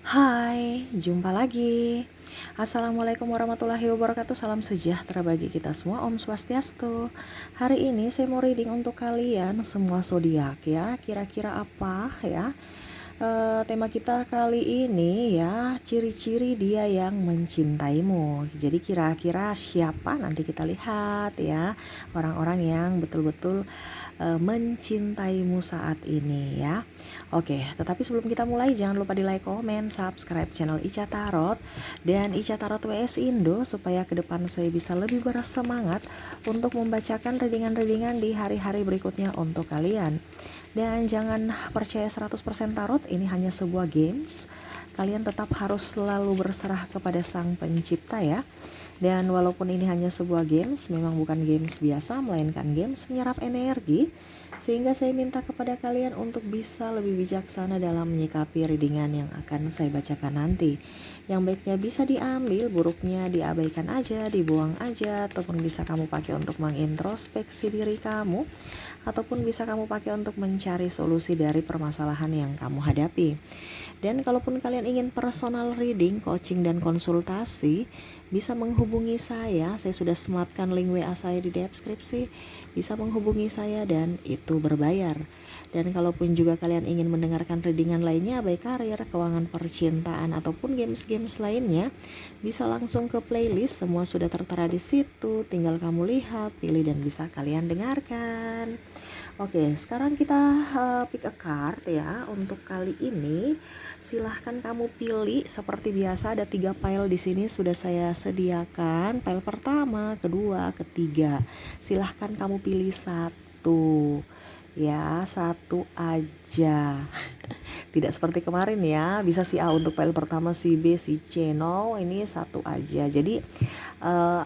Hai, jumpa lagi. Assalamualaikum warahmatullahi wabarakatuh. Salam sejahtera bagi kita semua. Om Swastiastu. Hari ini saya mau reading untuk kalian semua zodiak ya. Kira-kira apa ya? Tema kita kali ini ya, ciri-ciri dia yang mencintaimu. Jadi kira-kira siapa, nanti kita lihat ya, orang-orang yang betul-betul mencintaimu saat ini ya. Oke, tetapi sebelum kita mulai jangan lupa di like, komen, subscribe channel Ica Tarot dan Ica Tarot WS Indo supaya ke depan saya bisa lebih bersemangat untuk membacakan readingan-readingan di hari-hari berikutnya untuk kalian. Dan jangan percaya 100% tarot, ini hanya sebuah games. Kalian tetap harus selalu berserah kepada Sang Pencipta ya. Dan walaupun ini hanya sebuah games, memang bukan games biasa, melainkan games menyerap energi. Sehingga saya minta kepada kalian untuk bisa lebih bijaksana dalam menyikapi readingan yang akan saya bacakan nanti. Yang baiknya bisa diambil, buruknya diabaikan aja, dibuang aja, ataupun bisa kamu pakai untuk mengintrospeksi diri kamu, ataupun bisa kamu pakai untuk mencari solusi dari permasalahan yang kamu hadapi. Dan kalaupun kalian ingin personal reading, coaching, dan konsultasi, bisa menghubungi saya sudah sematkan link WA saya di deskripsi. Bisa menghubungi saya dan itu berbayar. Dan kalaupun juga kalian ingin mendengarkan readingan lainnya, baik karir, keuangan, percintaan, ataupun games-games lainnya, bisa langsung ke playlist, semua sudah tertera di situ. Tinggal kamu lihat, pilih, dan bisa kalian dengarkan. Oke, sekarang kita pick a card ya. Untuk kali ini silahkan kamu pilih. Seperti biasa ada 3 pile di sini sudah saya sediakan. Pile pertama, kedua, ketiga. Silahkan kamu pilih satu. Ya, satu aja. Tidak seperti kemarin ya, bisa si A untuk file pertama, si B, si C. No, ini satu aja. Jadi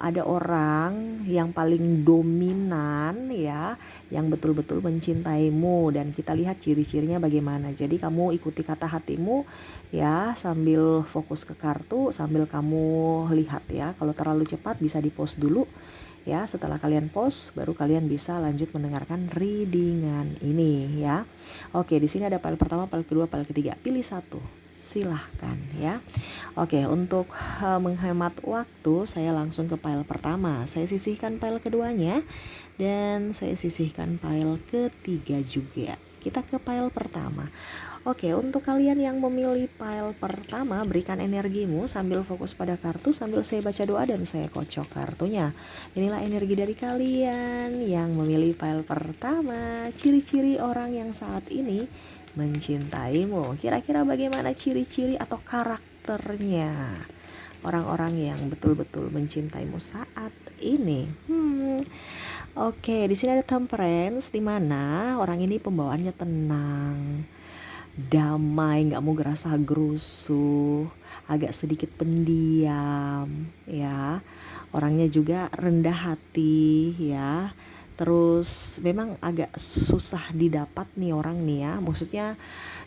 ada orang yang paling dominan ya, yang betul-betul mencintaimu, dan kita lihat ciri-cirinya bagaimana. Jadi kamu ikuti kata hatimu ya, sambil fokus ke kartu, sambil kamu lihat ya. Kalau terlalu cepat bisa di pause dulu. Ya, setelah kalian pause, baru kalian bisa lanjut mendengarkan readingan ini ya. Oke, di sini ada file pertama, file kedua, file ketiga. Pilih satu, silahkan ya. Oke, untuk menghemat waktu, saya langsung ke file pertama. Saya sisihkan file keduanya dan saya sisihkan file ketiga juga. Kita ke file pertama. Oke, untuk kalian yang memilih file pertama, berikan energimu sambil fokus pada kartu, sambil saya baca doa dan saya kocok kartunya. Inilah energi dari kalian yang memilih file pertama, ciri-ciri orang yang saat ini mencintaimu. Kira-kira bagaimana ciri-ciri atau karakternya orang-orang yang betul-betul mencintaimu saat ini? Oke, di sini ada Temperance, di mana orang ini pembawaannya tenang, damai, nggak mau gerasa gerusuh, agak sedikit pendiam ya. Orangnya juga rendah hati ya. Terus memang agak susah didapat nih orang nih ya. Maksudnya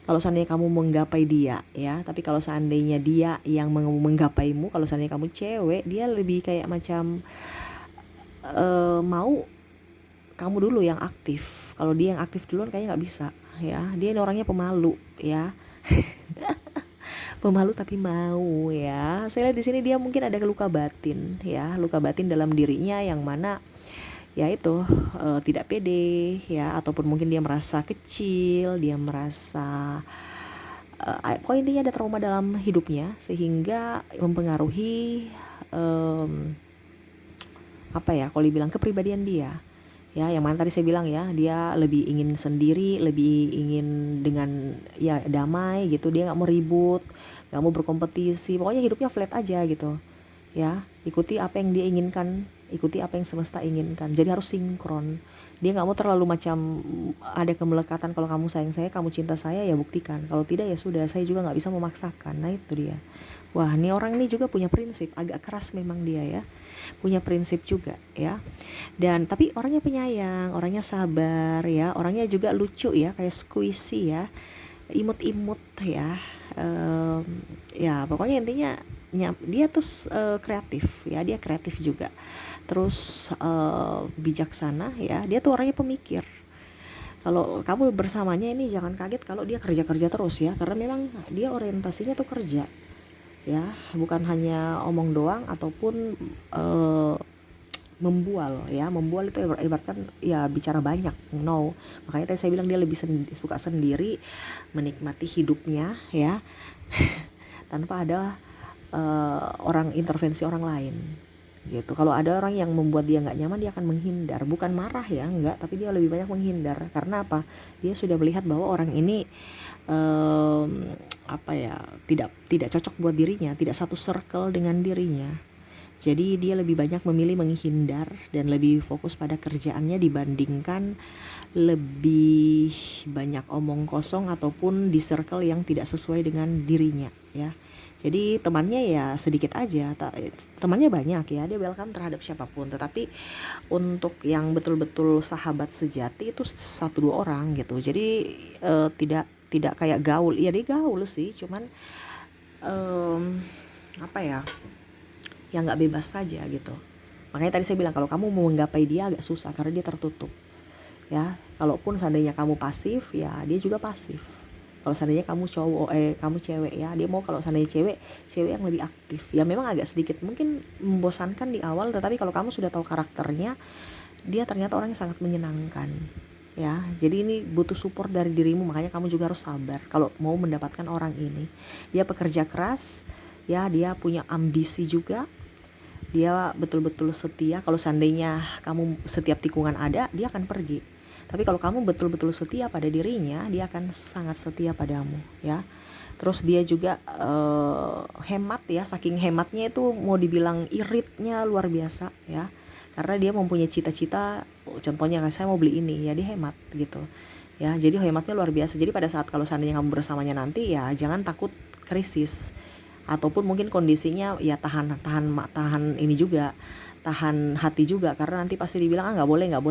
kalau seandainya kamu menggapai dia ya, tapi kalau seandainya dia yang menggapaimu, kalau seandainya kamu cewek, dia lebih kayak macam mau kamu dulu yang aktif. Kalau dia yang aktif duluan kayaknya nggak bisa ya. Dia ini orangnya pemalu ya. Pemalu tapi mau ya. Saya lihat di sini dia mungkin ada luka batin ya, luka batin dalam dirinya yang mana ya itu tidak pede ya, ataupun mungkin dia merasa kecil, dia merasa pokoknya intinya ada trauma dalam hidupnya sehingga mempengaruhi apa ya, kalau dibilang kepribadian dia ya, yang mana tadi saya bilang ya, dia lebih ingin sendiri, lebih ingin dengan ya damai gitu. Dia nggak mau ribut, nggak mau berkompetisi, pokoknya hidupnya flat aja gitu ya. Ikuti apa yang dia inginkan, ikuti apa yang semesta inginkan, jadi harus sinkron. Dia nggak mau terlalu macam ada kemelekatan. Kalau kamu sayang saya, kamu cinta saya, ya buktikan. Kalau tidak ya sudah, saya juga nggak bisa memaksakan. Nah itu dia. Wah, ini orang ini juga punya prinsip, agak keras memang dia ya, punya prinsip juga ya. Dan tapi orangnya penyayang, orangnya sabar ya, orangnya juga lucu ya, kayak squishy ya, imut-imut ya. Ya pokoknya intinya dia tuh kreatif ya, dia kreatif juga. Terus bijaksana ya, dia tuh orangnya pemikir Kalau kamu bersamanya ini jangan kaget kalau dia kerja terus ya, karena memang dia orientasinya tuh kerja ya, bukan hanya omong doang ataupun membual ya. Membual itu ibaratkan ya bicara banyak, no. Makanya tadi saya bilang dia lebih suka sendiri menikmati hidupnya ya, tanpa ada orang intervensi orang lain gitu. Kalau ada orang yang membuat dia nggak nyaman, dia akan menghindar, bukan marah ya, enggak, tapi dia lebih banyak menghindar. Karena apa? Dia sudah melihat bahwa orang ini apa ya, tidak cocok buat dirinya, tidak satu circle dengan dirinya. Jadi dia lebih banyak memilih menghindar dan lebih fokus pada kerjaannya dibandingkan lebih banyak omong kosong ataupun di circle yang tidak sesuai dengan dirinya ya. Jadi temannya ya sedikit aja, temannya banyak ya, dia welcome terhadap siapapun. Tetapi untuk yang betul-betul sahabat sejati itu 1-2 orang gitu. Jadi tidak kayak gaul. Iya dia gaul sih, cuman apa ya, yang nggak bebas saja gitu. Makanya tadi saya bilang kalau kamu mau menggapai dia agak susah karena dia tertutup ya. Kalaupun seandainya kamu pasif ya, dia juga pasif. Kalau seandainya kamu kamu cewek ya, dia mau. Kalau seandainya cewek yang lebih aktif ya, memang agak sedikit mungkin membosankan di awal, tetapi kalau kamu sudah tahu karakternya, dia ternyata orang yang sangat menyenangkan ya. Jadi ini butuh support dari dirimu, makanya kamu juga harus sabar kalau mau mendapatkan orang ini. Dia pekerja keras ya, dia punya ambisi juga, dia betul-betul setia. Kalau seandainya kamu setiap tikungan ada, dia akan pergi. Tapi kalau kamu betul-betul setia pada dirinya, dia akan sangat setia padamu ya. Terus dia juga hemat ya, saking hematnya itu mau dibilang iritnya luar biasa ya. Karena dia mempunyai cita-cita, contohnya saya mau beli ini ya, dia hemat gitu ya. Jadi hematnya luar biasa. Jadi pada saat kalau seandainya kamu bersamanya nanti ya, jangan takut krisis, ataupun mungkin kondisinya ya tahan ini juga, tahan hati juga, karena nanti pasti dibilang nggak boleh dan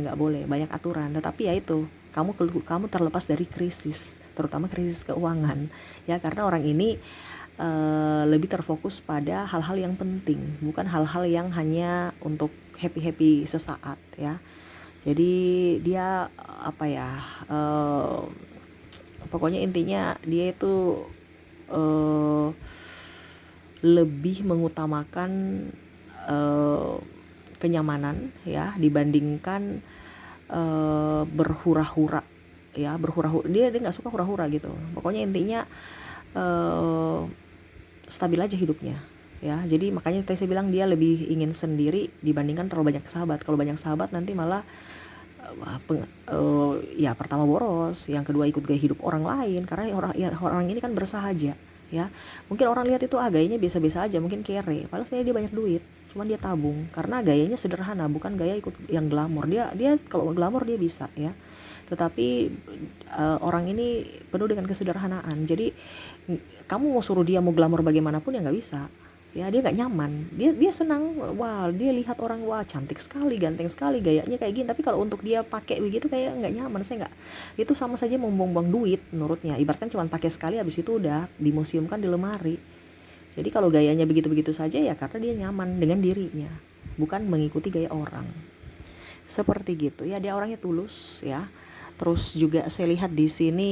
nggak boleh, banyak aturan. Tetapi ya itu, kamu terlepas dari krisis, terutama krisis keuangan ya, karena orang ini lebih terfokus pada hal-hal yang penting, bukan hal-hal yang hanya untuk happy sesaat ya. Jadi dia apa ya, pokoknya intinya dia itu lebih mengutamakan kenyamanan ya dibandingkan berhura-hura ya. Dia nggak suka hura-hura gitu. Pokoknya intinya stabil aja hidupnya ya. Jadi makanya tadi saya bilang dia lebih ingin sendiri dibandingkan terlalu banyak sahabat. Kalau banyak sahabat nanti malah ya pertama boros, yang kedua ikut gaya hidup orang lain, karena orang ini kan bersahaja ya. Mungkin orang lihat itu gayanya biasa-biasa aja, mungkin kere, padahal sebenarnya dia banyak duit, cuman dia tabung karena gayanya sederhana, bukan gaya ikut yang glamor. Dia kalau glamor dia bisa ya, tetapi orang ini penuh dengan kesederhanaan. Jadi kamu mau suruh dia mau glamor bagaimanapun ya nggak bisa ya. Dia nggak nyaman, dia senang, wah dia lihat orang, wah cantik sekali, ganteng sekali, gayanya kayak gini. Tapi kalau untuk dia pakai begitu kayak nggak nyaman. Saya nggak, itu sama saja membuang-buang duit menurutnya. Ibaratkan cuma pakai sekali, habis itu udah dimuseumkan di lemari. Jadi kalau gayanya begitu-begitu saja ya karena dia nyaman dengan dirinya, bukan mengikuti gaya orang. Seperti gitu ya, dia orangnya tulus ya. Terus juga saya lihat di sini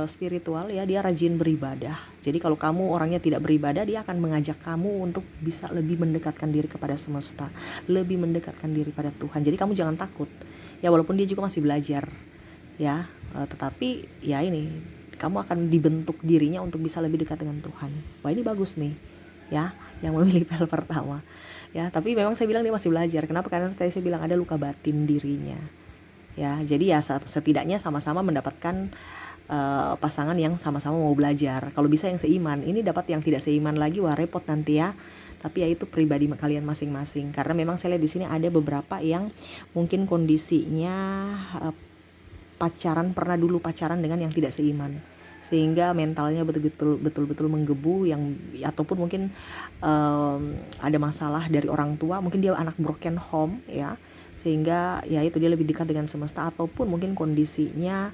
spiritual ya, dia rajin beribadah. Jadi kalau kamu orangnya tidak beribadah, dia akan mengajak kamu untuk bisa lebih mendekatkan diri kepada semesta, lebih mendekatkan diri pada Tuhan. Jadi kamu jangan takut ya, walaupun dia juga masih belajar ya, tetapi ya ini, kamu akan dibentuk dirinya untuk bisa lebih dekat dengan Tuhan. Wah ini bagus nih ya, yang memilih pel pertama ya. Tapi memang saya bilang dia masih belajar. Kenapa? Karena tadi saya bilang ada luka batin dirinya ya. Jadi ya setidaknya sama-sama mendapatkan pasangan yang sama-sama mau belajar. Kalau bisa yang seiman. Ini dapat yang tidak seiman lagi, wah repot nanti ya. Tapi ya itu pribadi kalian masing-masing. Karena memang saya lihat di sini ada beberapa yang mungkin kondisinya pernah dulu pacaran dengan yang tidak seiman, sehingga mentalnya betul-betul menggebu, yang ataupun mungkin ada masalah dari orang tua, mungkin dia anak broken home ya, sehingga ya itu dia lebih dekat dengan semesta, ataupun mungkin kondisinya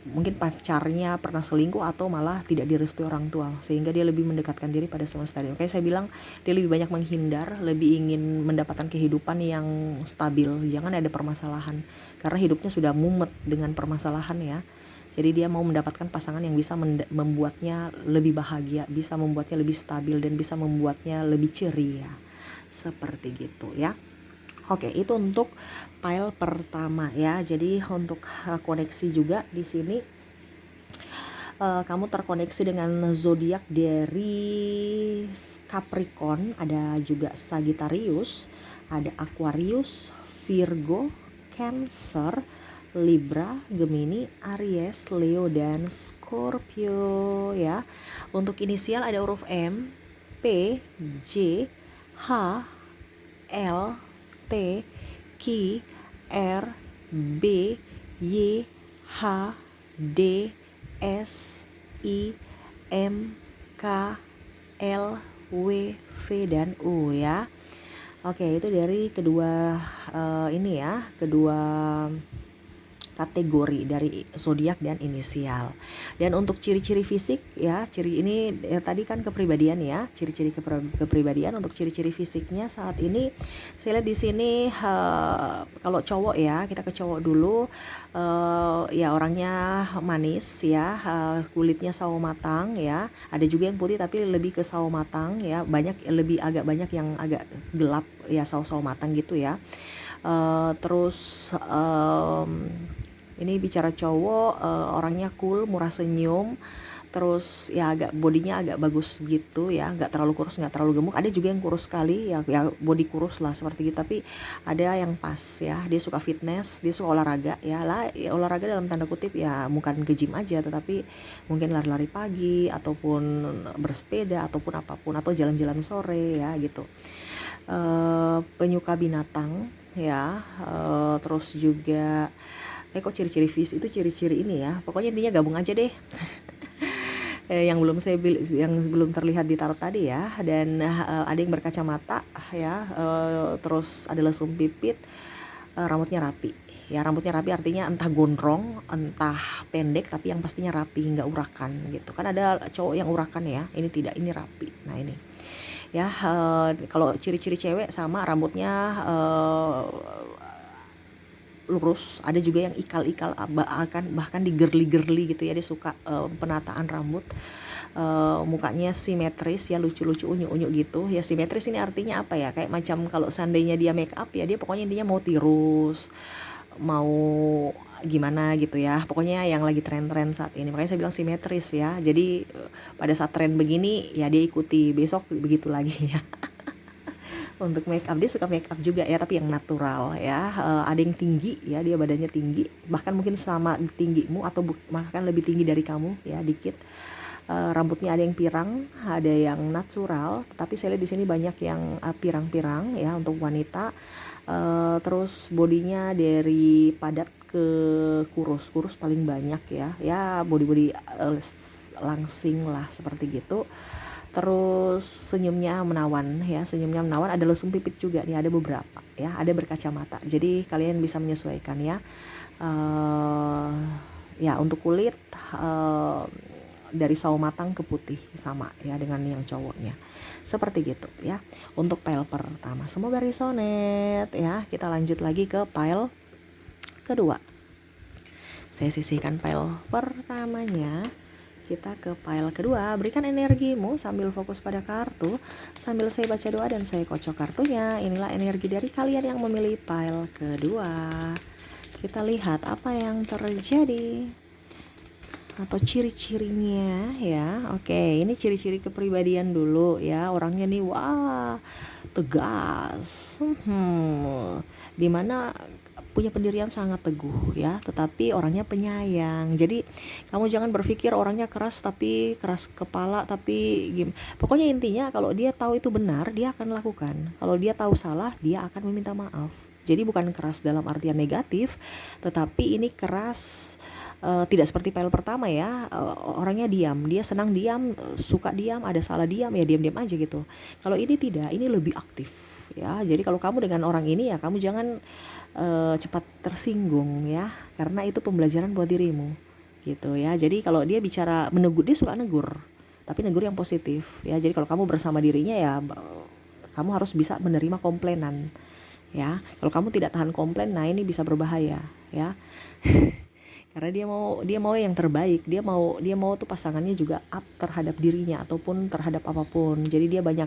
mungkin pacarnya pernah selingkuh atau malah tidak direstui orang tua, sehingga dia lebih mendekatkan diri pada semesta. Makanya saya bilang dia lebih banyak menghindar, lebih ingin mendapatkan kehidupan yang stabil, jangan ada permasalahan, karena hidupnya sudah mumet dengan permasalahan ya. Jadi dia mau mendapatkan pasangan yang bisa membuatnya lebih bahagia, bisa membuatnya lebih stabil, dan bisa membuatnya lebih ceria. Seperti gitu ya. Oke, itu untuk pile pertama ya. Jadi untuk koneksi juga di sini kamu terkoneksi dengan zodiak dari Capricorn, ada juga Sagittarius, ada Aquarius, Virgo, Cancer, Libra, Gemini, Aries, Leo, dan Scorpio ya. Untuk inisial ada huruf M, P, J, H, L, T, Q, R, B, Y, H, D, S, I, M, K, L, W, V, dan U ya. Oke, itu dari kedua ini ya, kedua kategori dari zodiak dan inisial. Dan untuk ciri-ciri fisik ya, ciri ini tadi kan kepribadian ya, ciri-ciri kepribadian. Untuk ciri-ciri fisiknya saat ini saya lihat di sini kalau cowok ya, kita ke cowok dulu. Ya orangnya manis ya, kulitnya sawo matang ya, ada juga yang putih tapi lebih ke sawo matang ya, agak banyak yang agak gelap ya, sawo matang gitu ya. Terus ini bicara cowok, orangnya cool, murah senyum, terus ya agak bodinya agak bagus gitu ya, nggak terlalu kurus, nggak terlalu gemuk. Ada juga yang kurus sekali ya body kurus lah seperti gitu, tapi ada yang pas ya, dia suka fitness, dia suka olahraga ya olahraga dalam tanda kutip ya, bukan ke gym aja, tetapi mungkin lari-lari pagi ataupun bersepeda ataupun apapun, atau jalan-jalan sore ya gitu. Penyuka binatang ya, terus juga kok ciri-ciri fisik itu ciri-ciri ini ya, pokoknya intinya gabung aja deh. Yang belum terlihat di tarot tadi ya. Dan ada yang berkacamata ya, terus ada lesung pipit, rambutnya rapi ya. Rambutnya rapi artinya entah gondrong entah pendek, tapi yang pastinya rapi, nggak urakan gitu kan. Ada cowok yang urakan ya, ini tidak, ini rapi. Nah ini ya, kalau ciri-ciri cewek sama, rambutnya lurus, ada juga yang ikal-ikal, bahkan digerli-gerli gitu ya, dia suka penataan rambut. Mukanya simetris ya, lucu-lucu, unyu-unyu gitu ya. Simetris ini artinya apa ya, kayak macam kalau seandainya dia make up ya, dia pokoknya intinya mau tirus, mau gimana gitu ya, pokoknya yang lagi tren-tren saat ini. Makanya saya bilang simetris ya. Jadi pada saat tren begini ya dia ikuti, besok begitu lagi ya. Untuk make up, dia suka make up juga ya, tapi yang natural ya. Ada yang tinggi ya, dia badannya tinggi, bahkan mungkin sama tinggimu atau bahkan lebih tinggi dari kamu ya dikit. Rambutnya ada yang pirang, ada yang natural, tapi saya lihat di sini banyak yang pirang-pirang ya untuk wanita. Terus bodinya dari padat ke kurus paling banyak ya body langsing lah seperti gitu. Terus senyumnya menawan, ada lesung pipit juga nih, ada beberapa ya, ada berkacamata. Jadi kalian bisa menyesuaikan ya. Ya untuk kulit dari sawo matang ke putih sama ya dengan yang cowoknya. Seperti gitu ya untuk pile pertama. Semoga resonate ya. Kita lanjut lagi ke pile kedua. Saya sisihkan pile pertamanya. Kita ke pile kedua. Berikan energimu sambil fokus pada kartu, sambil saya baca doa dan saya kocok kartunya. Inilah energi dari kalian yang memilih pile kedua. Kita lihat apa yang terjadi atau ciri-cirinya ya. Oke, ini ciri-ciri kepribadian dulu ya. Orangnya nih wah tegas, dimana punya pendirian sangat teguh ya, tetapi orangnya penyayang. Jadi kamu jangan berpikir orangnya keras tapi keras kepala, tapi pokoknya intinya kalau dia tahu itu benar, dia akan lakukan. Kalau dia tahu salah, dia akan meminta maaf. Jadi bukan keras dalam artian negatif, tetapi ini keras tidak seperti file pertama ya, orangnya diam, dia senang diam, suka diam, ada salah diam ya diam-diam aja gitu. Kalau ini tidak, ini lebih aktif ya. Jadi kalau kamu dengan orang ini ya kamu jangan cepat tersinggung ya, karena itu pembelajaran buat dirimu gitu ya. Jadi kalau dia bicara menegur, dia suka negur, tapi negur yang positif ya. Jadi kalau kamu bersama dirinya ya kamu harus bisa menerima komplainan ya. Kalau kamu tidak tahan komplain, nah ini bisa berbahaya ya. Karena dia mau yang terbaik, dia mau tuh pasangannya juga up terhadap dirinya ataupun terhadap apapun. Jadi dia banyak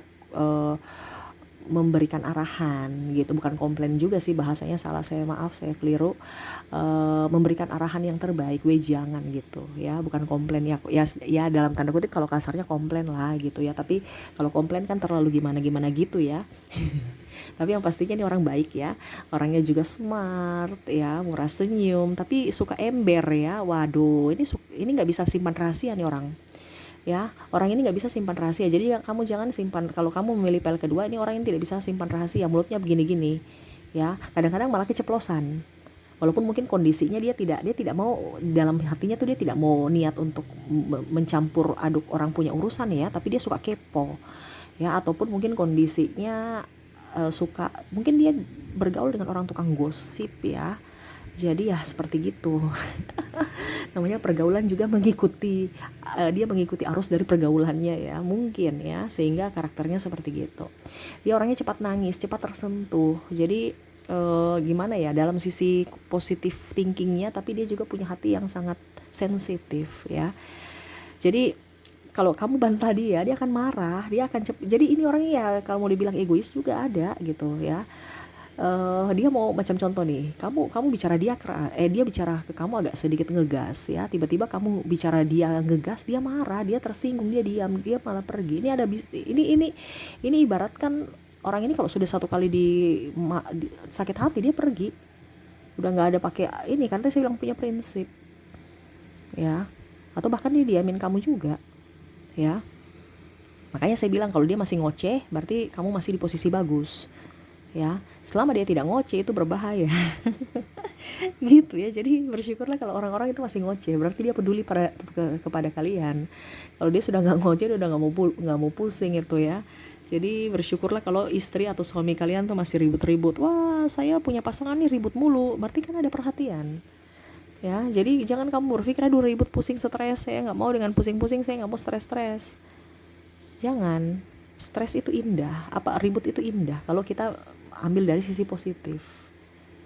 memberikan arahan gitu, bukan komplain juga sih bahasanya, salah saya, maaf saya keliru. Memberikan arahan yang terbaik, wejangan gitu ya, bukan komplain ya, ya dalam tanda kutip kalau kasarnya komplain lah gitu ya, tapi kalau komplain kan terlalu gimana gitu ya. Tapi yang pastinya ini orang baik ya, orangnya juga smart ya, murah senyum, tapi suka ember ya. Waduh, ini nggak bisa simpan rahasia nih orang ya. Orang ini nggak bisa simpan rahasia, jadi kamu jangan simpan. Kalau kamu memilih pel kedua, ini orang yang tidak bisa simpan rahasia, mulutnya begini-gini ya, kadang-kadang malah keceplosan. Walaupun mungkin kondisinya dia tidak mau, dalam hatinya tuh dia tidak mau niat untuk mencampur aduk orang punya urusan ya, tapi dia suka kepo ya. Ataupun mungkin kondisinya suka, mungkin dia bergaul dengan orang tukang gosip ya, jadi ya seperti gitu. Namanya pergaulan juga mengikuti, dia mengikuti arus dari pergaulannya ya, mungkin ya, sehingga karakternya seperti gitu. Dia orangnya cepat nangis, cepat tersentuh. Jadi gimana ya, dalam sisi positif thinkingnya, tapi dia juga punya hati yang sangat sensitif ya. Jadi kalau kamu bantah dia akan marah, dia akan jadi ini orangnya ya, kalau mau dibilang egois juga ada gitu ya. Dia mau, macam contoh nih, kamu bicara dia bicara ke kamu agak sedikit ngegas ya, tiba-tiba kamu bicara dia ngegas, dia marah, dia tersinggung, dia diam, dia malah pergi. Ini ada ini ibaratkan orang ini kalau sudah satu kali sakit hati, dia pergi, udah nggak ada pakai ini, karena saya bilang punya prinsip ya. Atau bahkan dia diamin kamu juga ya. Makanya saya bilang kalau dia masih ngoceh, berarti kamu masih di posisi bagus ya. Selama dia tidak ngoceh, itu berbahaya. Gitu ya. Jadi bersyukurlah kalau orang-orang itu masih ngoceh, berarti dia peduli kepada kalian. Kalau dia sudah nggak ngoceh, dia udah nggak mau pusing itu ya. Jadi bersyukurlah kalau istri atau suami kalian tuh masih ribut-ribut. Wah, saya punya pasangan nih ribut mulu, berarti kan ada perhatian ya. Jadi jangan kamu berpikir aduh ribut, pusing, stres, saya nggak mau dengan pusing-pusing, saya nggak mau stres. Jangan. Stres itu indah, ribut itu indah kalau kita ambil dari sisi positif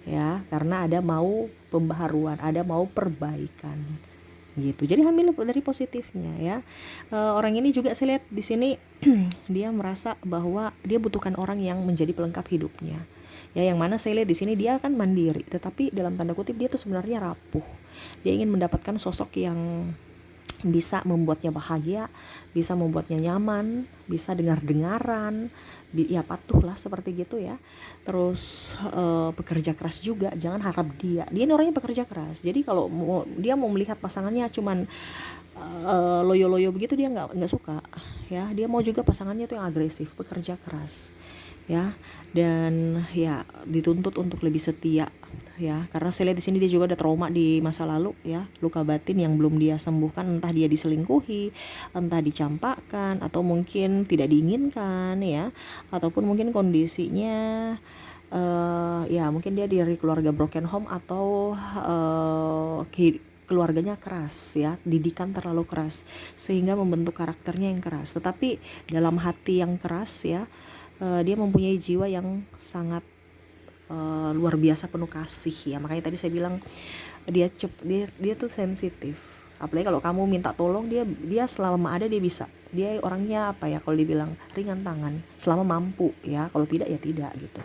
ya, karena ada mau pembaharuan, ada mau perbaikan gitu. Jadi ambil dari positifnya ya. Orang ini juga saya lihat di sini dia merasa bahwa dia butuhkan orang yang menjadi pelengkap hidupnya ya, yang mana saya lihat di sini dia kan mandiri, tetapi dalam tanda kutip dia tuh sebenarnya rapuh. Dia ingin mendapatkan sosok yang bisa membuatnya bahagia, bisa membuatnya nyaman, bisa dengar-dengaran, ya patuh lah seperti gitu ya. Terus pekerja keras juga, jangan harap dia ini orangnya pekerja keras. Jadi kalau dia mau melihat pasangannya cuman loyo-loyo begitu, dia nggak suka ya. Dia mau juga pasangannya tuh yang agresif, pekerja keras ya, dan ya dituntut untuk lebih setia ya, karena saya lihat di sini dia juga ada trauma di masa lalu ya, luka batin yang belum dia sembuhkan, entah dia diselingkuhi, entah dicampakkan, atau mungkin tidak diinginkan ya, ataupun mungkin kondisinya ya mungkin dia dari keluarga broken home, atau keluarganya keras ya, didikan terlalu keras sehingga membentuk karakternya yang keras. Tetapi dalam hati yang keras ya, dia mempunyai jiwa yang sangat luar biasa, penuh kasih ya. Makanya tadi saya bilang dia tuh sensitif. Apalagi kalau kamu minta tolong, dia selama ada dia bisa. Dia orangnya apa ya, kalau dibilang ringan tangan selama mampu ya. Kalau tidak ya tidak gitu.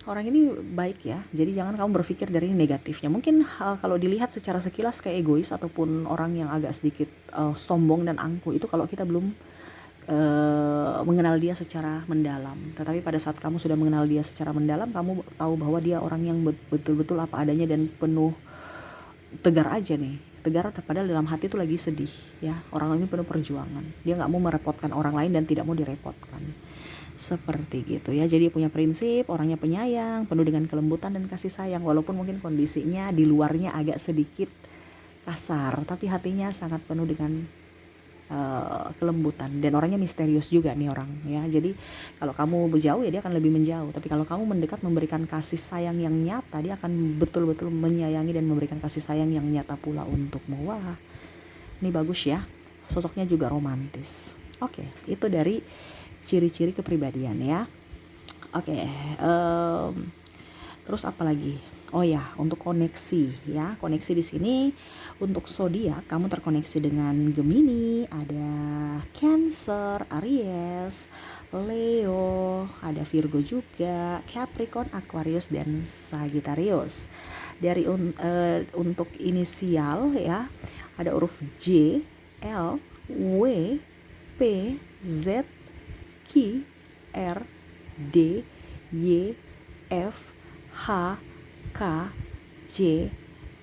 Orang ini baik ya. Jadi jangan kamu berpikir dari negatifnya. Mungkin kalau dilihat secara sekilas kayak egois ataupun orang yang agak sedikit sombong dan angkuh, itu kalau kita belum mengenal dia secara mendalam. Tetapi pada saat kamu sudah mengenal dia secara mendalam, kamu tahu bahwa dia orang yang betul-betul apa adanya dan penuh tegar aja nih, tegar padahal dalam hati tuh lagi sedih ya. Orang ini penuh perjuangan, dia nggak mau merepotkan orang lain dan tidak mau direpotkan, seperti gitu ya. Jadi punya prinsip, orangnya penyayang, penuh dengan kelembutan dan kasih sayang, walaupun mungkin kondisinya di luarnya agak sedikit kasar, tapi hatinya sangat penuh dengan kelembutan. Dan orangnya misterius juga nih orang ya. Jadi kalau kamu berjauh ya dia akan lebih menjauh, tapi kalau kamu mendekat memberikan kasih sayang yang nyata, dia akan betul-betul menyayangi dan memberikan kasih sayang yang nyata pula untukmu. Wah, ini bagus ya, sosoknya juga romantis. Oke, itu dari ciri-ciri kepribadian ya. Oke, terus apa lagi? Oh ya, untuk koneksi ya. Koneksi di sini untuk zodiak kamu terkoneksi dengan Gemini, ada Cancer, Aries, Leo, ada Virgo juga, Capricorn, Aquarius dan Sagittarius. Dari untuk inisial ya, ada huruf J, L, W, P, Z, Q, R, D, Y, F, H, K, J,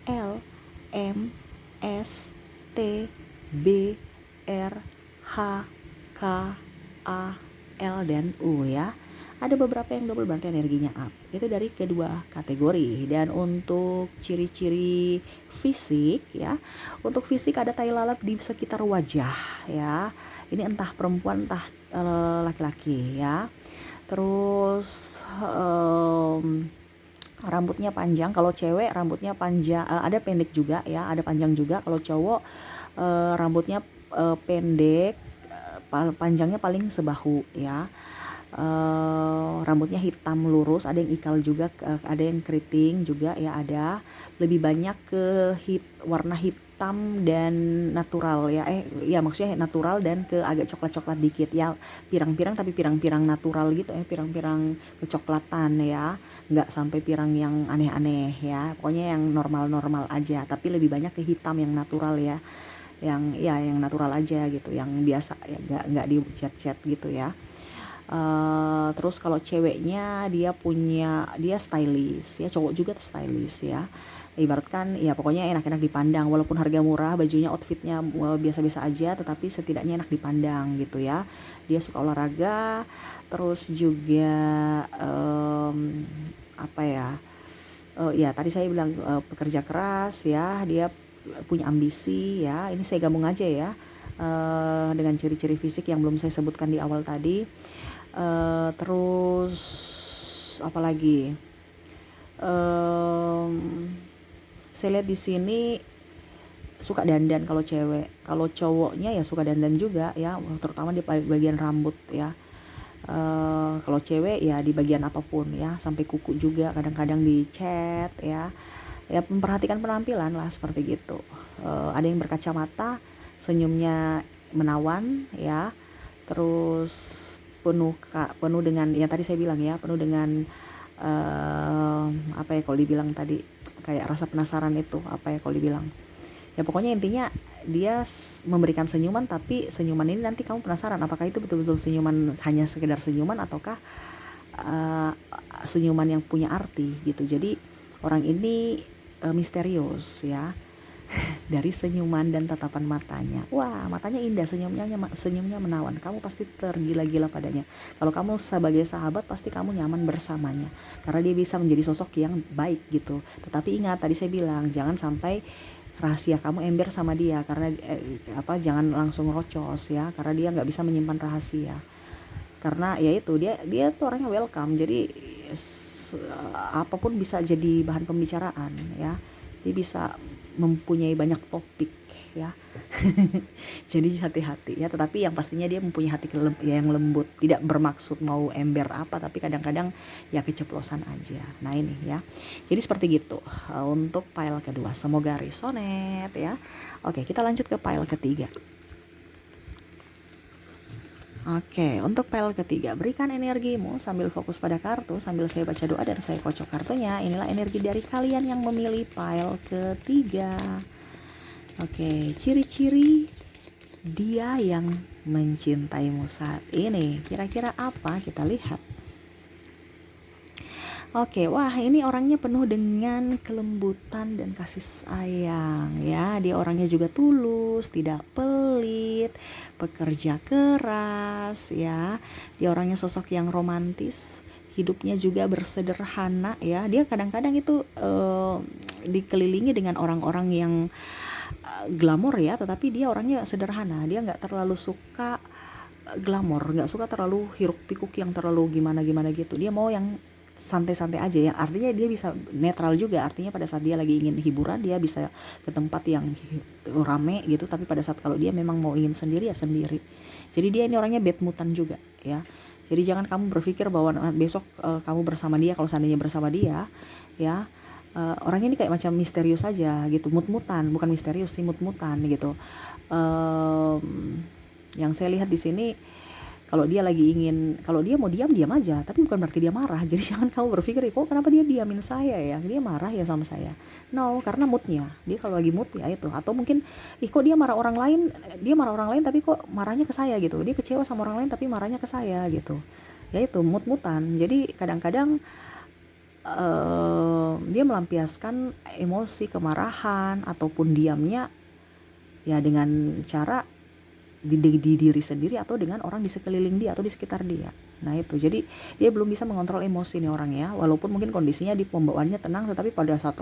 L, M, S, T, B, R, H, K, A, L, dan U ya. Ada beberapa yang double berarti energinya up. Itu dari kedua kategori. Dan untuk ciri-ciri fisik ya, untuk fisik ada tai lalat di sekitar wajah ya. Ini entah perempuan entah laki-laki ya. Terus rambutnya panjang. Kalau cewek rambutnya panjang, ada pendek juga ya, ada panjang juga. Kalau cowok rambutnya pendek, panjangnya paling sebahu ya. Rambutnya hitam lurus, ada yang ikal juga, ada yang keriting juga ya, ada lebih banyak ke warna hitam dan natural ya, ya maksudnya natural dan ke agak coklat-coklat dikit ya, pirang-pirang tapi pirang-pirang natural gitu ya, pirang-pirang kecoklatan ya, nggak sampai pirang yang aneh-aneh ya, pokoknya yang normal-normal aja, tapi lebih banyak ke hitam yang natural ya, yang natural aja gitu, yang biasa ya, nggak dicat-cat gitu ya. Terus kalau ceweknya dia stylish ya, cowok juga stylish ya, ibaratkan ya pokoknya enak-enak dipandang, walaupun harga murah, bajunya outfitnya biasa-biasa aja, tetapi setidaknya enak dipandang gitu ya. Dia suka olahraga, terus juga apa ya, ya tadi saya bilang pekerja keras ya, dia punya ambisi ya. Ini saya gabung aja ya dengan ciri-ciri fisik yang belum saya sebutkan di awal tadi. Terus apa lagi? Saya lihat di sini suka dandan kalau cewek. Kalau cowoknya ya suka dandan juga ya, terutama di bagian rambut ya. Kalau cewek ya di bagian apapun ya, sampai kuku juga kadang-kadang dicat ya. Ya memperhatikan penampilan lah seperti gitu. Ada yang berkacamata, senyumnya menawan ya. Terus penuh dengan ya tadi saya bilang ya, penuh dengan apa ya kalau dibilang tadi, kayak rasa penasaran itu, apa ya kalau dibilang ya, pokoknya intinya dia memberikan senyuman, tapi senyuman ini nanti kamu penasaran apakah itu betul-betul senyuman, hanya sekedar senyuman ataukah senyuman yang punya arti gitu. Jadi orang ini misterius ya. Dari senyuman dan tatapan matanya, wah matanya indah, senyumnya menawan, kamu pasti tergila-gila padanya. Kalau kamu sebagai sahabat pasti kamu nyaman bersamanya, karena dia bisa menjadi sosok yang baik gitu. Tetapi ingat tadi saya bilang, jangan sampai rahasia kamu ember sama dia, karena jangan langsung rocos ya, karena dia nggak bisa menyimpan rahasia. Karena ya itu dia tuh orangnya welcome, jadi apapun bisa jadi bahan pembicaraan ya. Dia bisa mempunyai banyak topik ya. Jadi hati-hati ya, tetapi yang pastinya dia mempunyai hati yang lembut, tidak bermaksud mau ember apa, tapi kadang-kadang ya keceplosan aja. Nah ini ya, jadi seperti gitu untuk pile kedua, semoga resonate ya. Oke, kita lanjut ke pile ketiga. Oke, untuk pile ketiga, berikan energimu sambil fokus pada kartu, sambil saya baca doa dan saya kocok kartunya. Inilah energi dari kalian yang memilih pile ketiga. Oke, ciri-ciri dia yang mencintaimu saat ini. Kira-kira apa? Kita lihat. Oke, wah ini orangnya penuh dengan kelembutan dan kasih sayang ya. Dia orangnya juga tulus, tidak pelit, pekerja keras ya. Dia orangnya sosok yang romantis, hidupnya juga bersederhana ya. Dia kadang-kadang itu dikelilingi dengan orang-orang yang glamor ya, tetapi dia orangnya sederhana. Dia nggak terlalu suka glamor, nggak suka terlalu hiruk pikuk yang terlalu gimana-gimana gitu. Dia mau yang santai-santai aja ya, artinya dia bisa netral juga, artinya pada saat dia lagi ingin hiburan dia bisa ke tempat yang rame gitu, tapi pada saat kalau dia memang mau ingin sendiri ya sendiri. Jadi dia ini orangnya bad moodan juga ya. Jadi jangan kamu berpikir bahwa besok kamu bersama dia, kalau seandainya bersama dia ya, orangnya ini kayak macam misterius aja gitu, mut-mutan, bukan misterius sih, mut-mutan gitu. Yang saya lihat di sini, kalau dia mau diam diam aja, tapi bukan berarti dia marah. Jadi jangan kamu berpikir, kok kenapa dia diamin saya ya, dia marah ya sama saya. No, karena moodnya dia kalau lagi mood ya itu. Atau mungkin kok dia marah orang lain tapi kok marahnya ke saya gitu, dia kecewa sama orang lain tapi marahnya ke saya gitu ya. Itu mood-moodan. Jadi kadang-kadang dia melampiaskan emosi kemarahan ataupun diamnya ya dengan cara di diri sendiri atau dengan orang di sekeliling dia atau di sekitar dia. Nah itu, jadi dia belum bisa mengontrol emosi nih orang ya, walaupun mungkin kondisinya di pembawaannya tenang, tetapi pada saat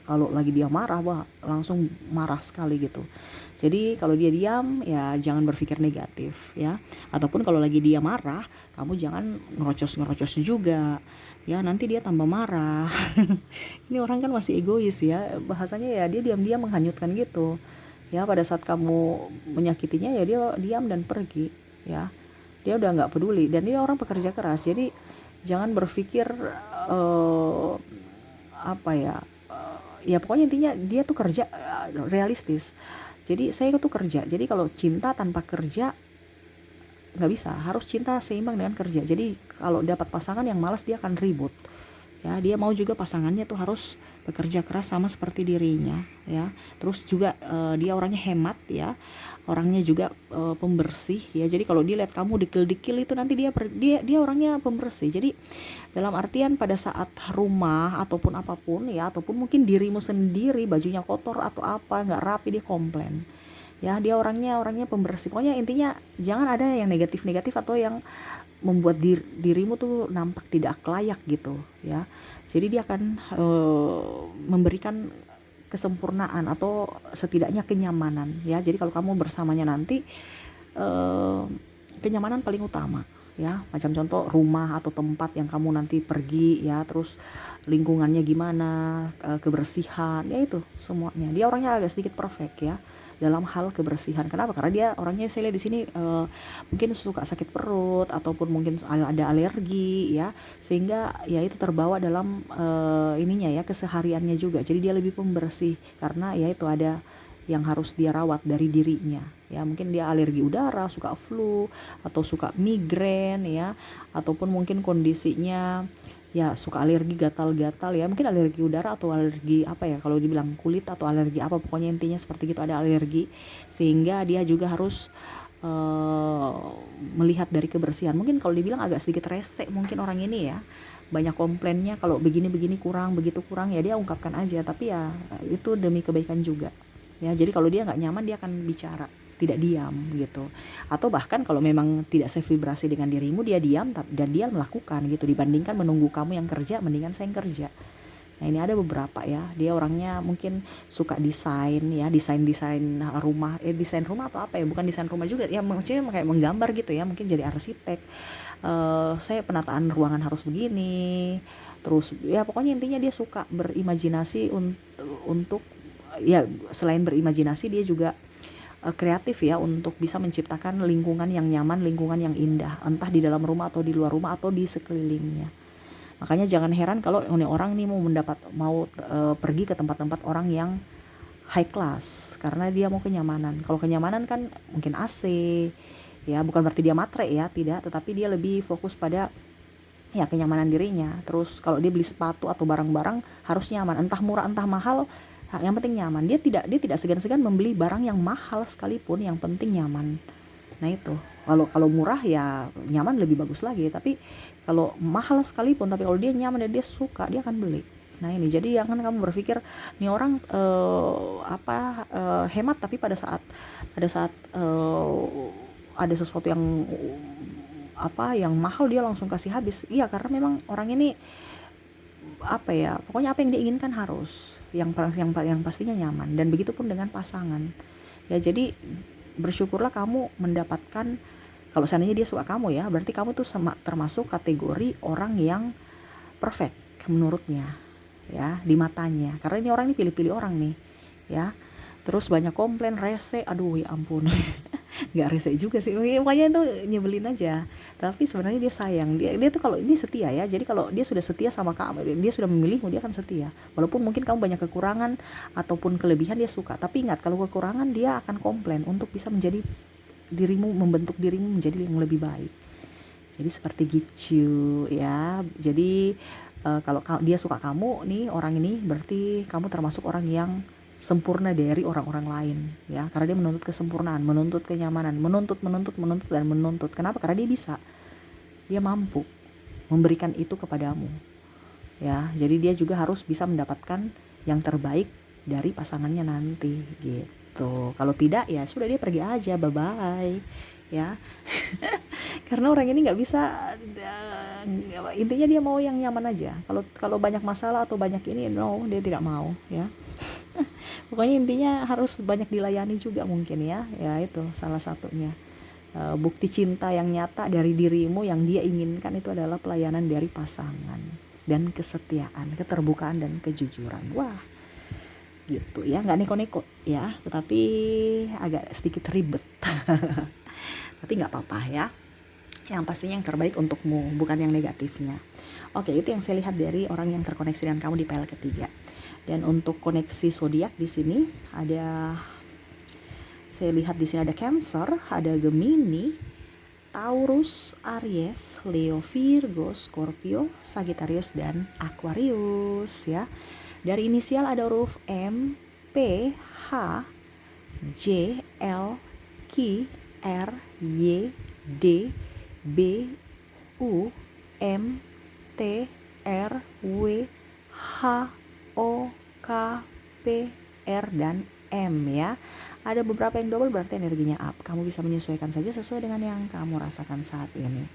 kalau lagi dia marah, wah langsung marah sekali gitu. Jadi kalau dia diam ya jangan berpikir negatif ya, ataupun kalau lagi dia marah kamu jangan ngerocos juga ya, nanti dia tambah marah. Ini orang kan masih egois ya, bahasanya ya dia diam-diam menghanyutkan gitu ya. Pada saat kamu menyakitinya ya dia diam dan pergi ya, dia udah nggak peduli. Dan dia orang pekerja keras, jadi jangan berpikir apa ya, ya pokoknya intinya dia tuh kerja realistis. Jadi saya tuh kerja, jadi kalau cinta tanpa kerja nggak bisa, harus cinta seimbang dengan kerja. Jadi kalau dapat pasangan yang malas dia akan ribut ya. Dia mau juga pasangannya tuh harus bekerja keras sama seperti dirinya ya. Terus juga dia orangnya hemat ya, orangnya juga pembersih ya. Jadi kalau dia lihat kamu dikil-dikil itu nanti dia orangnya pembersih. Jadi dalam artian pada saat rumah ataupun apapun ya, ataupun mungkin dirimu sendiri bajunya kotor atau apa nggak rapi, dia komplain ya. Dia orangnya pembersih. Pokoknya intinya jangan ada yang negatif-negatif atau yang membuat dirimu tuh nampak tidak layak gitu ya. Jadi dia akan memberikan kesempurnaan atau setidaknya kenyamanan ya. Jadi kalau kamu bersamanya nanti kenyamanan paling utama ya. Macam contoh rumah atau tempat yang kamu nanti pergi ya, terus lingkungannya gimana, kebersihan ya, itu semuanya. Dia orangnya agak sedikit perfect ya dalam hal kebersihan. Kenapa? Karena dia orangnya saya lihat di sini mungkin suka sakit perut ataupun mungkin ada alergi ya, sehingga ya itu terbawa dalam ininya ya, kesehariannya juga. Jadi dia lebih pembersih karena ya itu ada yang harus dia rawat dari dirinya ya. Mungkin dia alergi udara, suka flu atau suka migrain ya, ataupun mungkin kondisinya ya suka alergi gatal-gatal ya, mungkin alergi udara atau alergi apa ya, kalau dibilang kulit atau alergi apa, pokoknya intinya seperti gitu, ada alergi, sehingga dia juga harus melihat dari kebersihan. Mungkin kalau dibilang agak sedikit rese mungkin orang ini ya, banyak komplainnya kalau begini-begini kurang, begitu kurang ya, dia ungkapkan aja, tapi ya itu demi kebaikan juga ya. Jadi kalau dia nggak nyaman dia akan bicara, tidak diam gitu. Atau bahkan kalau memang tidak sevibrasi dengan dirimu, dia diam dan dia melakukan gitu, dibandingkan menunggu kamu yang kerja, mendingan saya yang kerja. Nah ini ada beberapa ya, dia orangnya mungkin suka desain ya, desain rumah, desain rumah atau apa ya, bukan desain rumah juga ya, maksudnya kayak menggambar gitu ya, mungkin jadi arsitek. Saya penataan ruangan harus begini, terus ya pokoknya intinya dia suka berimajinasi untuk ya, selain berimajinasi dia juga kreatif ya, untuk bisa menciptakan lingkungan yang nyaman, lingkungan yang indah, entah di dalam rumah atau di luar rumah atau di sekelilingnya. Makanya jangan heran kalau ini orang nih mau pergi ke tempat-tempat orang yang high class, karena dia mau kenyamanan. Kalau kenyamanan kan mungkin AC ya, bukan berarti dia matre ya, tidak, tetapi dia lebih fokus pada ya kenyamanan dirinya. Terus kalau dia beli sepatu atau barang-barang harus nyaman, entah murah entah mahal, yang penting nyaman. Dia tidak segan-segan membeli barang yang mahal sekalipun, yang penting nyaman. Nah itu Kalau kalau murah ya nyaman lebih bagus lagi, tapi kalau mahal sekalipun tapi kalau dia nyaman dan dia suka, dia akan beli. Nah ini, jadi jangan kamu berpikir nih orang hemat, tapi pada saat ada sesuatu yang yang mahal dia langsung kasih habis. Iya, karena memang orang ini pokoknya apa yang dia inginkan harus yang pastinya nyaman, dan begitu pun dengan pasangan. Ya jadi bersyukurlah kamu mendapatkan, kalau seandainya dia suka kamu ya, berarti kamu tuh termasuk kategori orang yang perfect menurutnya ya, di matanya. Karena ini orang ini pilih-pilih orang nih ya. Terus banyak komplain, rese, aduh ya ampun. Nggak rese juga sih, makanya itu nyebelin aja. Tapi sebenarnya dia sayang, dia tuh kalau ini setia ya. Jadi kalau dia sudah setia sama kamu, dia sudah memilihmu, dia akan setia. Walaupun mungkin kamu banyak kekurangan ataupun kelebihan, dia suka. Tapi ingat, kalau kekurangan dia akan komplain untuk bisa menjadi dirimu, membentuk dirimu menjadi yang lebih baik. Jadi seperti gitu ya. Jadi kalau dia suka kamu nih, orang ini, berarti kamu termasuk orang yang sempurna dari orang-orang lain ya, karena dia menuntut kesempurnaan, menuntut kenyamanan, menuntut dan menuntut. Kenapa? Karena dia bisa, dia mampu memberikan itu kepadamu ya. Jadi dia juga harus bisa mendapatkan yang terbaik dari pasangannya nanti gitu. Kalau tidak ya sudah, dia pergi aja, bye bye ya. Karena orang ini nggak bisa, intinya dia mau yang nyaman aja. Kalau banyak masalah atau banyak ini, no, dia tidak mau ya. Pokoknya intinya harus banyak dilayani juga mungkin ya itu salah satunya. Bukti cinta yang nyata dari dirimu yang dia inginkan itu adalah pelayanan dari pasangan dan kesetiaan, keterbukaan dan kejujuran. Wah gitu ya, nggak neko-neko ya, tetapi agak sedikit ribet. Tapi nggak apa-apa ya, yang pastinya yang terbaik untukmu, bukan yang negatifnya. Oke, itu yang saya lihat dari orang yang terkoneksi dengan kamu di PL ketiga. Dan untuk koneksi zodiak di sini saya lihat di sini ada Cancer, ada Gemini, Taurus, Aries, Leo, Virgo, Scorpio, Sagittarius dan Aquarius ya. Dari inisial ada huruf M, P, H, J, L, Q, R, Y, D, B, U, M, T, R, W, H, O, K, P, R, dan M ya. Ada beberapa yang double, berarti energinya up. Kamu bisa menyesuaikan saja sesuai dengan yang kamu rasakan saat ini.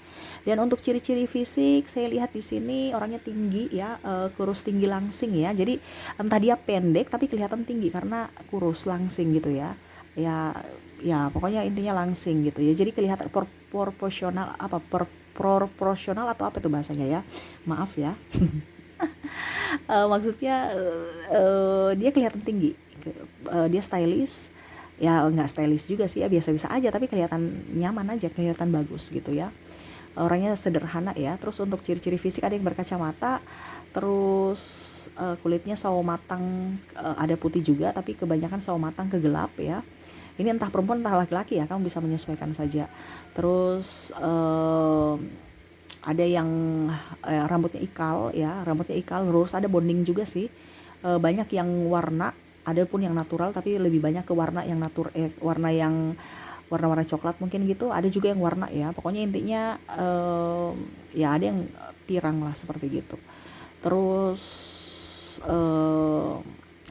Dan untuk ciri-ciri fisik, saya lihat di sini orangnya tinggi ya, kurus, tinggi, langsing ya. Jadi entah dia pendek tapi kelihatan tinggi karena kurus, langsing gitu ya. Ya pokoknya intinya langsing gitu ya. Jadi kelihatan proporsional proporsional atau apa itu bahasanya ya. Maaf ya. Maksudnya dia kelihatan tinggi, dia stylish ya, nggak stylish juga sih ya, biasa-biasa aja, tapi kelihatan nyaman aja, kelihatan bagus gitu ya. Orangnya sederhana ya. Terus untuk ciri-ciri fisik, ada yang berkacamata, terus kulitnya sawo matang, ada putih juga tapi kebanyakan sawo matang ke gelap ya. Ini entah perempuan entah laki-laki ya, kamu bisa menyesuaikan saja. Terus ada yang rambutnya ikal ya, rambutnya ikal lurus, ada bonding juga sih. Banyak yang warna, ada pun yang natural, tapi lebih banyak ke warna yang warna yang warna-warna coklat mungkin gitu. Ada juga yang warna ya, pokoknya intinya ya ada yang pirang lah seperti gitu. Terus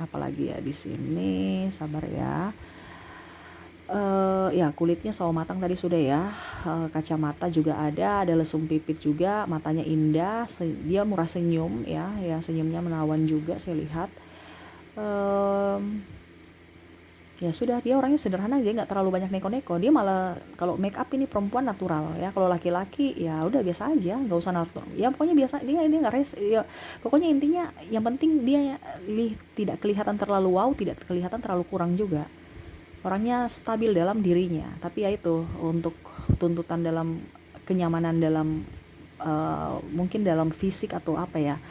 apalagi ya di sini, sabar ya. Ya kulitnya sawo matang tadi sudah ya. Kacamata juga ada lesung pipit juga, matanya indah, dia murah senyum ya, senyumnya menawan juga saya lihat. Ya sudah, dia orangnya sederhana, dia nggak terlalu banyak neko-neko. Dia malah kalau make up ini perempuan natural ya, kalau laki-laki ya udah biasa aja, nggak usah natural ya, pokoknya biasa. Dia nggak ya, pokoknya intinya yang penting dia tidak kelihatan terlalu wow, tidak kelihatan terlalu kurang juga. Orangnya stabil dalam dirinya, tapi ya itu untuk tuntutan dalam kenyamanan dalam mungkin dalam fisik atau apa ya,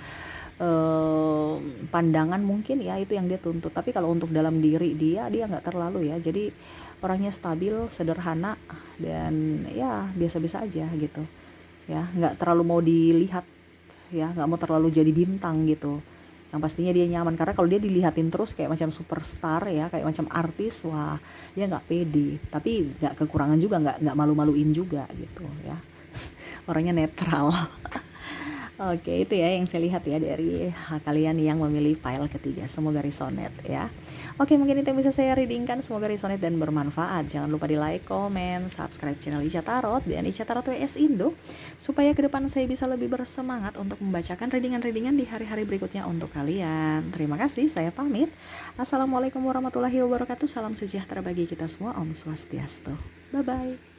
pandangan mungkin ya, itu yang dia tuntut. Tapi kalau untuk dalam diri dia nggak terlalu ya. Jadi orangnya stabil, sederhana, dan ya biasa-biasa aja gitu ya, nggak terlalu mau dilihat ya, nggak mau terlalu jadi bintang gitu. yang pastinya dia nyaman. Karena kalau dia dilihatin terus kayak macam superstar ya, kayak macam artis, wah dia nggak pede, tapi nggak kekurangan juga, nggak malu-maluin juga gitu ya. Orangnya netral. Oke, itu ya yang saya lihat ya dari kalian yang memilih file ketiga. Semoga resonate ya. Oke, mungkin itu yang bisa saya readingkan. Semoga resonate dan bermanfaat. Jangan lupa di like, comment, subscribe channel Ica Tarot dan Ica Tarot WS Indo, supaya ke depan saya bisa lebih bersemangat untuk membacakan readingan-readingan di hari-hari berikutnya untuk kalian. Terima kasih, saya pamit. Assalamualaikum warahmatullahi wabarakatuh. Salam sejahtera bagi kita semua. Om Swastiastu. Bye-bye.